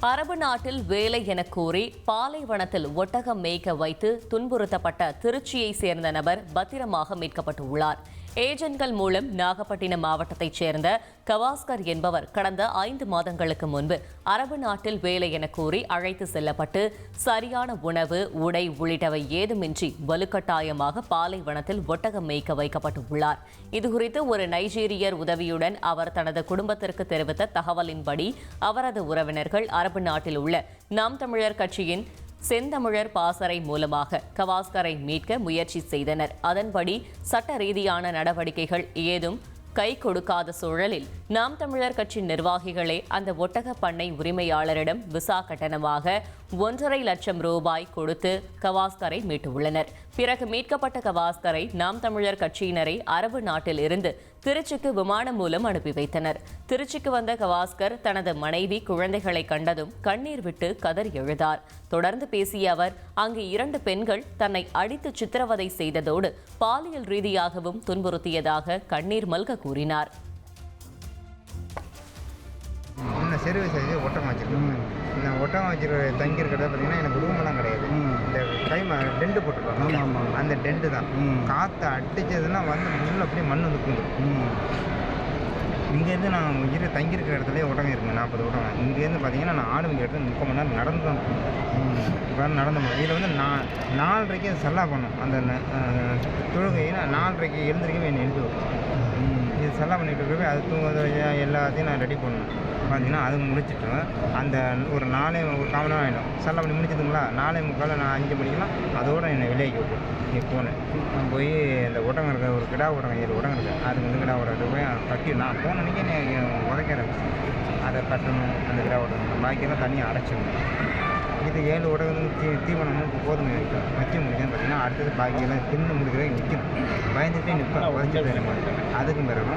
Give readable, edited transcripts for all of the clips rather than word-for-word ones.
அரபு நாட்டில் வேலை என கூறி பாலைவனத்தில் ஒட்டகம் மேய்க்க வைத்து துன்புறுத்தப்பட்ட திருச்சியை சேர்ந்த நபர் பத்திரமாக மீட்கப்பட்டுள்ளார். ஏஜென்ட்கள் மூலம் நாகப்பட்டினம் மாவட்டத்தைச் சேர்ந்த கவாஸ்கர் என்பவர் கடந்த 5 மாதங்களுக்கு முன்பு அரபு நாட்டில் வேலை என கூறி அழைத்து செல்லப்பட்டு சரியான உணவு, உடை உள்ளிட்டவை ஏதுமின்றி வலுக்கட்டாயமாக பாலைவனத்தில் ஒட்டகம் மேய்க்க வைக்கப்பட்டுள்ளார். இதுகுறித்து ஒரு நைஜீரியர் உதவியுடன் அவர் தனது குடும்பத்திற்கு தெரிவித்த தகவலின்படி அவரது உறவினர்கள் அரபு நாட்டில் உள்ள நாம் தமிழர் கட்சியின் செந்தமிழர் பாசறை மூலமாக கவாஸ்கரை மீட்க முயற்சி செய்தனர். அதன்படி சட்ட ரீதியான நடவடிக்கைகள் ஏதும் கை கொடுக்காத சூழலில் நாம் தமிழர் கட்சி நிர்வாகிகளே அந்த ஒட்டக பண்ணை உரிமையாளரிடம் விசா கட்டணமாக 1.5 லட்சம் ரூபாய் கொடுத்து கவாஸ்கரை மீட்டுள்ளனர். பிறகு மீட்கப்பட்ட கவாஸ்கரை நாம் தமிழர் கட்சியினரை அரபு நாட்டில் இருந்து திருச்சிக்கு விமானம் மூலம் அனுப்பி வைத்தனர். திருச்சிக்கு வந்த கவாஸ்கர் தனது மனைவி, குழந்தைகளை கண்டதும் கண்ணீர் விட்டு கதறி எழுதார். தொடர்ந்து பேசிய அவர், அங்கு 2 பெண்கள் தன்னை அடித்து சித்திரவதை செய்ததோடு பாலியல் ரீதியாகவும் துன்புறுத்தியதாக கண்ணீர் மல்க கூறினார். ஒட்டகம் வச்சிருக்கேன். இந்த ஒட்டகம் வச்சுருக்க தங்கியிருக்கிறத பார்த்தீங்கன்னா எனக்கு ரூமெல்லாம் கிடையாது. இந்த டைம் டென்ட்டு போட்டுருக்காங்க. அந்த டென்ட்டு தான் காற்று அடித்ததுன்னா வந்து முள்ள அப்படியே மண் வந்து பூந்துடும். இங்கேருந்து நான் தங்கியிருக்கிற இடத்துலேயே ஒட்டகம் இருக்குங்க, 40 ஒட்டகம். இங்கேருந்து பார்த்தீங்கன்னா நான் ஆடுங்க இடத்துல 30 மணி நேரம் நடந்து தான் இப்போ நடந்து போகணும். இதில் வந்து நான் 4:30க்கு சல்லா பண்ணோம். அந்த தொழுகையை 4:30க்கு எழுந்திரிக்கவே என்னை எழுதி வைப்பேன். இது சல்லா பண்ணிட்டு இருக்கவே அது தூங்குறது எல்லாத்தையும் நான் ரெடி பண்ணணும். பார்த்தீங்கன்னா அது முடிச்சுட்டேன். அந்த ஒரு 4 காமன் நேரம் ஆகிடும். சல்லா பண்ணி முடிச்சதுங்களா 4:45 நான் 5 மணிக்கெலாம் அதோடு என்னை விலைக்கு விட்டு நீ போனேன். நான் போய் இந்த ஒட்டகம் இருக்க ஒரு கிடா ஒட்டகம் 7 ஒட்டகம் இருக்குது. அது வந்து கிடா ஒட்டகத்தை போய் கட்டி நான் போன அன்றைக்கி நீ உதைக்கிறேன். அதை கட்டணும். அந்த கிடா ஒட்டகம் பாக்கியெல்லாம் தனியாக அடைச்சிடணும். இது 7 ஒட்டகம் தீவனம் போதுமே வச்சு முடிஞ்சேன்னு பார்த்தீங்கன்னா அடுத்தது பாக்கியெல்லாம் தின்னு முடிக்கிறத நிற்கணும். பயந்துகிட்டே நிற்பேன். உதச்சிட்டு அதுக்கு பிறகு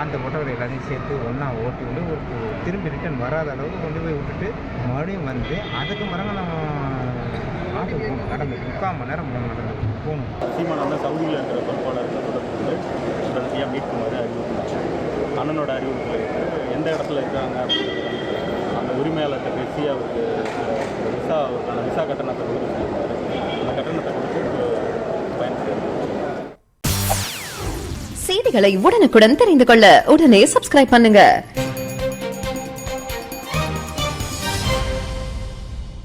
அந்த ஒட்டகத்தை எல்லாத்தையும் சேர்த்து ஒன்றா ஓட்டி விட்டு ஒரு திரும்பி ரிட்டன் வராத அளவுக்கு கொண்டு போய் விட்டுட்டு மறுபடியும் வந்து அதுக்கு பிறகு நம்ம ஆட்டுக்கு போகணும். நடந்து 3/4 மணி நேரம் நடந்து போகணும். சீமான் வந்து சவுதியில் இருக்கிற பொறுப்பாளர்கள் தொடர்பு உடனடியாக மீட்குமாறு அறிவுறுத்திச்சு. அண்ணனோட அறிவுறுத்தல் எந்த இடத்துல இருக்காங்க அப்படின்றது அந்த உரிமையாளர்கிட்ட பேசி அவருக்கு விசா கட்டணத்தை கொடுத்து அந்த கட்டணத்தை கொடுத்து பயன்படுத்தி செய்திகளை உடனுக்குடன் தெரிந்து கொள்ள உடனே சப்ஸ்கிரைப் பண்ணுங்க.